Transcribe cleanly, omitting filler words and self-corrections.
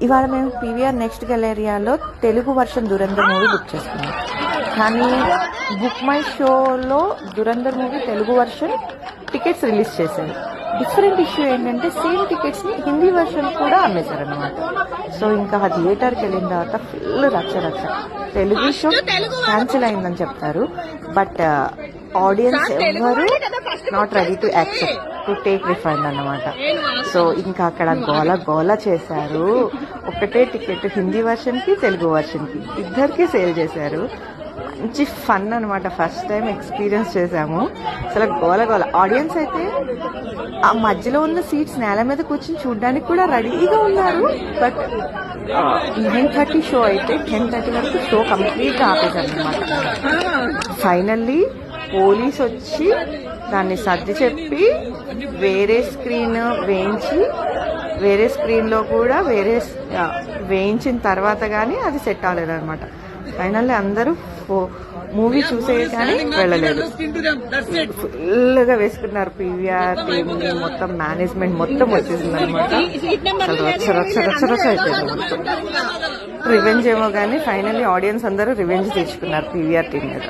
ఇవాళ మేము PVR next గెలేరియాలో Telugu version Dhurandhar movie book చేసుకున్నాం. కానీ బుక్ మై షోలో Dhurandhar movie Telugu version tickets release చేశారు. డిఫరెంట్ ఇష్యూ ఏంటంటే సేమ్ టికెట్స్ని హిందీ వర్షన్ కూడా అమ్మేశారనమాట. సో ఇంకా ఆ థియేటర్కి వెళ్ళిన తర్వాత ఫుల్ రచ్చ. తెలుగు షో క్యాన్సిల్ అయిందని చెప్తారు, బట్ ఆడియన్స్ ఎవరు not ready to accept to take refund అన్నమాట. సో ఇంకా అక్కడ గోల చేశారు. ఒకటే టికెట్ హిందీ వర్షన్కి తెలుగు వర్షన్కి ఇద్దరికి సేల్ చేశారు. మంచి ఫన్ అనమాట. ఫస్ట్ టైం ఎక్స్పీరియన్స్ చేశాము. అసలు గోల ఆడియన్స్ అయితే ఆ మధ్యలో ఉన్న సీట్స్ నేల మీద కూర్చొని చూడడానికి కూడా రెడీగా ఉన్నారు. బట్ 9:30 షో అయితే 10:30 వరకు షో కంప్లీట్గా ఆపేశారు అనమాట. ఫైనల్లీ పోలీస్ వచ్చి దాన్ని సర్ది చెప్పి వేరే స్క్రీన్ వేయించి వేరే స్క్రీన్లో కూడా వేయించిన తర్వాత కానీ అది సెట్ అవ్వలేదన్నమాట. ఫైనల్లీ అందరూ మూవీ చూసే కానీ వెళ్ళలేదు. ఫుల్గా వేసుకున్నారు. పీవీఆర్ టీమ్ని మొత్తం మేనేజ్మెంట్ మొత్తం వచ్చేసింది అనమాట. రచ్చ అయిపోయింది మొత్తం. రివెంజ్ ఏమో కానీ ఫైనల్లీ ఆడియన్స్ అందరూ రివెంజ్ తెచ్చుకున్నారు పీవీఆర్ టీం మీద.